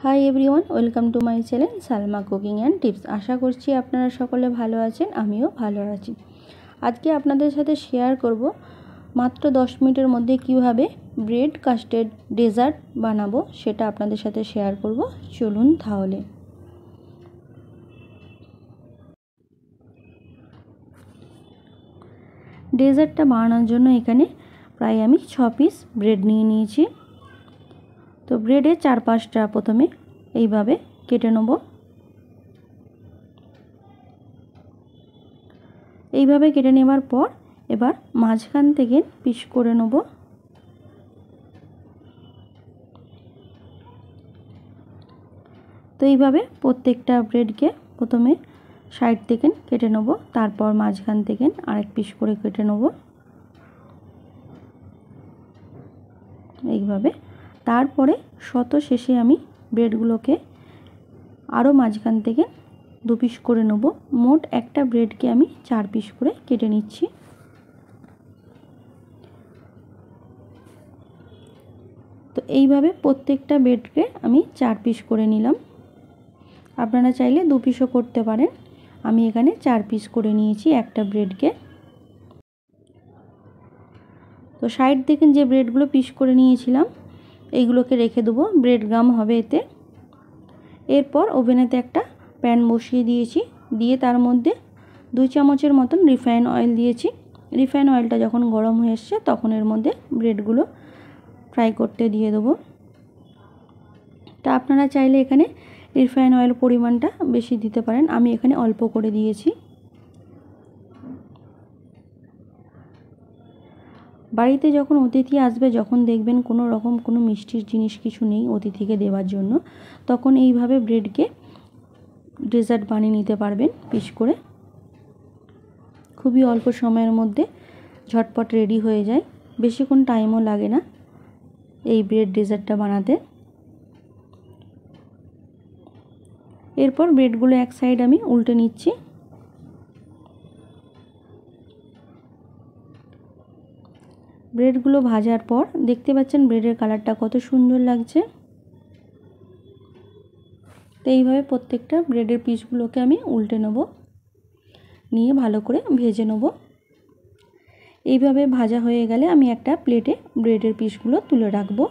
High everyone, welcome to my channel Salma cooking and tips. আশা করছি আপনারা সকলে ভালো আছেন, আমিও ভালো আছি। আজকে আপনাদের সাথে শেয়ার করব মাত্র 10 মিনিটের মধ্যে কিভাবে ব্রেড কাস্টার্ড ডেজার্ট বানাবো, সেটা আপনাদের সাথে শেয়ার করব। চলুন তাহলে। ডেজার্টটা বানানোর জন্য এখানে প্রায় আমি 6 পিস ব্রেড নিয়ে নিয়েছি। তো ব্রেডের 4-5টা প্রথমে এইভাবে কেটে নেব। এইভাবে কেটে নেবার পর এবার মাঝখান থেকে পিস করে নেব। তো এইভাবে প্রত্যেকটা ব্রেডকে প্রথমে সাইড থেকে কেটে নেব, তারপর মাঝখান থেকে আরেক পিস করে কেটে নেব এইভাবে। তারপরে শত শেষে আমি ব্রেডগুলোকে আরও মাঝখান থেকে 2 পিস করে নেব। মোট একটা ব্রেডকে আমি 4 পিস করে কেটে নিচ্ছি। তো এইভাবে প্রত্যেকটা ব্রেডকে আমি 4 পিস করে নিলাম। আপনারা চাইলে 2 পিসও করতে পারেন। আমি এখানে 4 পিস করে নিয়েছি একটা ব্রেডকে। তো সাইড থেকে যে ব্রেডগুলো পিস করে নিয়েছিলাম এইগুলোকে রেখে দেবো, ব্রেড গাম হবে এতে। এরপর ওভেনেতে একটা প্যান বসিয়ে দিয়েছি, দিয়ে তার মধ্যে 2 চামচের মতন রিফাইন অয়েল দিয়েছি। রিফাইন অয়েলটা যখন গরম হয়ে এসছে তখন এর মধ্যে ব্রেডগুলো ফ্রাই করতে দিয়ে দেবো। তা আপনারা চাইলে এখানে রিফাইন অয়েল পরিমাণটা বেশি দিতে পারেন, আমি এখানে অল্প করে দিয়েছি। বাড়িতে যখন অতিথি আসবে, যখন দেখবেন কোনো রকম কোনো মিষ্টির জিনিস কিছু নেই অতিথিকে দেওয়ার জন্য, তখন এইভাবে ব্রেডকে ডেজার্ট বানিয়ে নিতে পারবেন পিস করে। খুবই অল্প সময়ের মধ্যে ঝটপট রেডি হয়ে যায়, বেশিক্ষণ টাইমও লাগে না এই ব্রেড ডেজার্টটা বানাতে। এরপর ব্রেডগুলো এক সাইড আমি উল্টে নিচ্ছি। ব্রেডগুলো ভাজার পর দেখতে পাচ্ছেন ব্রেডের কালারটা কত সুন্দর লাগছে। তো এইভাবে প্রত্যেকটা ব্রেডের পিসগুলোকে আমি উল্টে নেব, নিয়ে ভালো করে ভেজে নেব। এইভাবে ভাজা হয়ে গেলে আমি একটা প্লেটে ব্রেডের পিসগুলো তুলে রাখবো।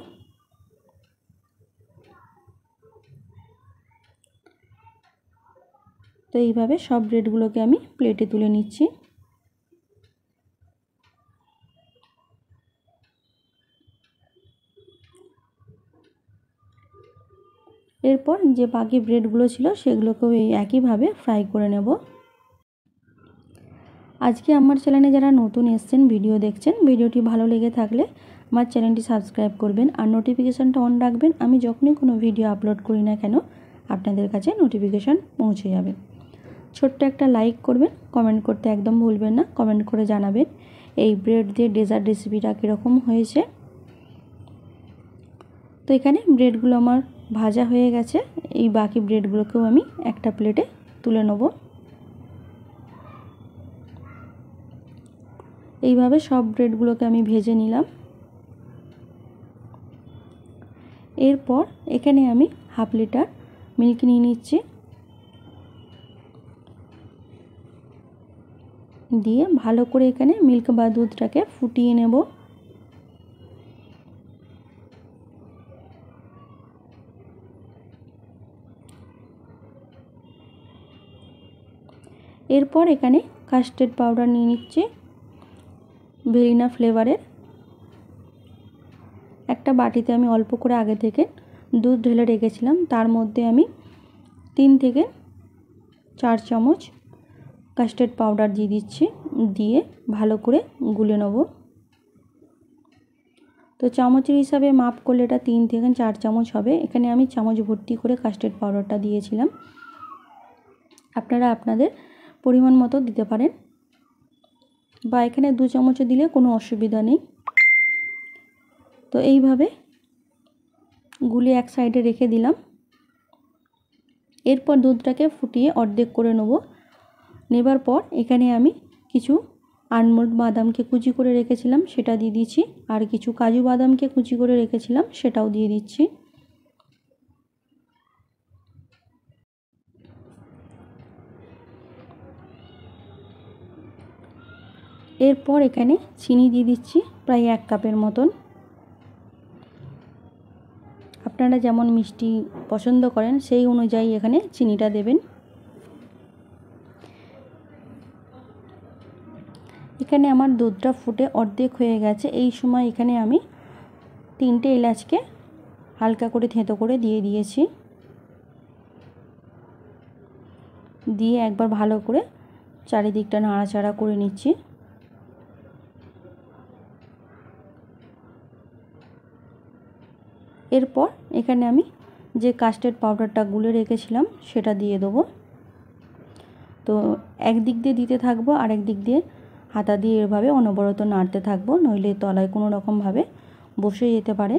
তো এইভাবে সব ব্রেডগুলোকে আমি প্লেটে তুলে নিচ্ছি। এরপর যে বাকি ব্রেডগুলো ছিল সেগুলোকেও এই একইভাবে ফ্রাই করে নেব। আজকে আমার চ্যানেলে যারা নতুন এসেছেন, ভিডিও দেখছেন, ভিডিওটি ভালো লেগে থাকলে আমার চ্যানেলটি সাবস্ক্রাইব করবেন আর নোটিফিকেশানটা অন রাখবেন। আমি যখনই কোনো ভিডিও আপলোড করি না কেন আপনাদের কাছে নোটিফিকেশান পৌঁছে যাবে। ছোট্ট একটা লাইক করবেন, কমেন্ট করতে একদম ভুলবেন না। কমেন্ট করে জানাবেন এই ব্রেড দিয়ে ডেজার্ট রেসিপিটা কীরকম হয়েছে। তো এখানে ব্রেডগুলো আমার ভাজা হয়ে গেছে। এই বাকি ব্রেডগুলোকেও আমি একটা প্লেটে তুলে নেব। এইভাবে সব ব্রেডগুলোকে আমি ভেজে নিলাম। এরপর এখানে আমি হাফ লিটার মিল্ক নিয়ে নিচ্ছি, দিয়ে ভালো করে এখানে মিল্ক বা দুধটাকে ফুটিয়ে নেব। এরপর এখানে কাস্টার্ড পাউডার নিয়ে নিচ্ছি ভ্যানিলা ফ্লেভারের। একটা বাটিতে আমি অল্প করে আগে থেকে দুধ ঢেলে রেখেছিলাম, তার মধ্যে আমি 3 থেকে 4 চামচ কাস্টার্ড পাউডার দিয়ে দিচ্ছি, দিয়ে ভালো করে গুলে নেব। তো চামচের হিসাবে মাপ করলে এটা 3 থেকে 4 চামচ হবে। এখানে আমি চামচ ভর্তি করে কাস্টার্ড পাউডারটা দিয়েছিলাম, আপনারা আপনাদের পরিমাণ মতো দিতে পারেন, বা এখানে 2 চামচও দিলে কোনো অসুবিধা নেই। তো এইভাবে গুলে এক সাইডে রেখে দিলাম। এরপর দুধটাকে ফুটিয়ে অর্ধেক করে নেবার পর এখানে আমি কিছু আলমন্ড বাদামকে কুচি করে রেখেছিলাম সেটা দিয়ে দিচ্ছি, আর কিছু কাজু বাদামকে কুচি করে রেখেছিলাম সেটাও দিয়ে দিচ্ছি। এরপর এখানে চিনি দিয়ে দিচ্ছি প্রায় 1 কাপের মতন। আপনারা যেমন মিষ্টি পছন্দ করেন সেই অনুযায়ী এখানে চিনিটা দেবেন। এখানে আমার দুধটা ফুটে অর্ধেক হয়ে গেছে। এই সময় এখানে আমি 3টে এলাচকে হালকা করে থেঁতো করে দিয়ে দিয়েছি। দিয়ে একবার ভালো করে চারিদিকটা নাড়াচাড়া করে নিচ্ছি। এরপর এখানে আমি যে কাস্টার্ড পাউডারটা গুলে রেখেছিলাম সেটা দিয়ে দেবো। তো একদিক দিয়ে দিতে থাকবো আর একদিক দিয়ে হাতা দিয়ে এভাবে অনবরত নাড়তে থাকবো, নইলে তলায় কোনো রকমভাবে বসে যেতে পারে।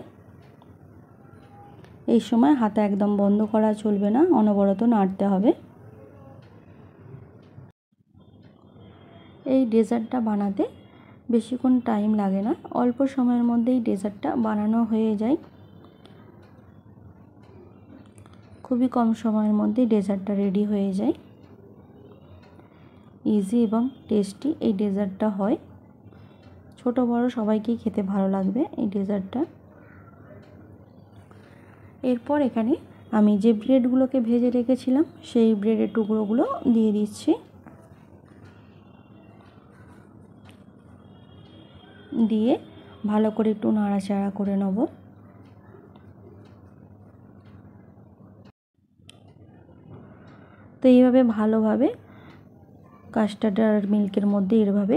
এই সময় হাতা একদম বন্ধ করা চলবে না, অনবরত নাড়তে হবে। এই ডেজার্টটা বানাতে বেশিক্ষণ টাইম লাগে না, অল্প সময়ের মধ্যেই ডেজার্টটা বানানো হয়ে যায়। খুবই কম সময়ের মধ্যে ডেজার্টটা রেডি হয়ে যায়। ইজি এবং টেস্টি এই ডেজার্টটা হয়, ছোট বড় সবাইকেই খেতে ভালো লাগবে এই ডেজার্টটা। এরপর এখানে আমি যে ব্রেডগুলোকে ভেজে রেখেছিলাম সেই ব্রেডের টুকরোগুলো দিয়ে দিচ্ছি। দিয়ে ভালো করে একটু নাড়াচাড়া করে নেব। তো এইভাবে ভালোভাবে কাস্টার্ড আর মিল্কের মধ্যে এভাবে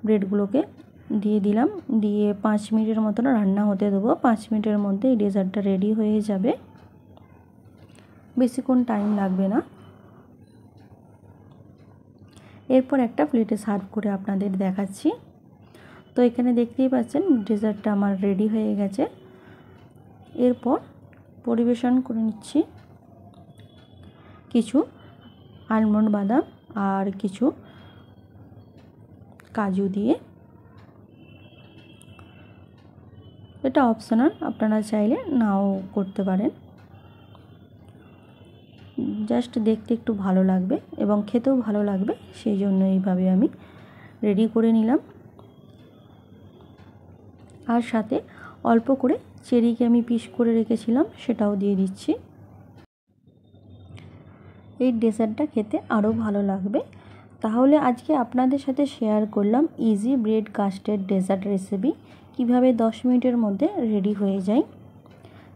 ব্রেডগুলোকে দিয়ে দিলাম। দিয়ে 5 মিনিটের মতন রান্না হতে দেবো। 5 মিনিটের মধ্যে এই ডেজার্টটা রেডি হয়ে যাবে, বেশিক্ষণ টাইম লাগবে না। এরপর একটা প্লেটে সার্ভ করে আপনাদের দেখাচ্ছি। তো এখানে দেখতেই পাচ্ছেন ডেজার্টটা আমার রেডি হয়ে গেছে। এরপর পরিবেশন করে নিচ্ছি কিছু আলমন্ড বাদাম আর কিছু কাজু দিয়ে। এটা অপশনাল, আপনারা চাইলে নাও করতে পারেন। জাস্ট দেখতে একটু ভালো লাগবে এবং খেতেও ভালো লাগবে, সেই জন্য এইভাবে আমি রেডি করে নিলাম। আর সাথে অল্প করে চেরিকে আমি পিস করে রেখেছিলাম সেটাও দিয়ে দিচ্ছি। এই ডেজার্টটা খেতে আরও ভালো লাগবে। তাহলে আজকে আপনাদের সাথে শেয়ার করলাম easy bread custard dessert recipe, কিভাবে 10 মিনিটের মধ্যে রেডি হয়ে যায়।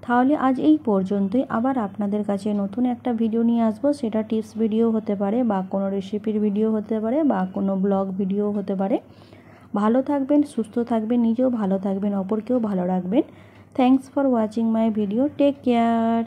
তাহলে আজ এই পর্যন্তই। আবার আপনাদের কাছে নতুন একটা ভিডিও নিয়ে আসবো, সেটা টিপস ভিডিও হতে পারে বা কোনো রেসিপির ভিডিও হতে পারে বা কোনো ব্লগ ভিডিও হতে পারে। ভালো থাকবেন, সুস্থ থাকবেন, নিজেও ভালো থাকবেন, অপরকেও ভালো রাখবেন। Thanks for watching my video. Take care.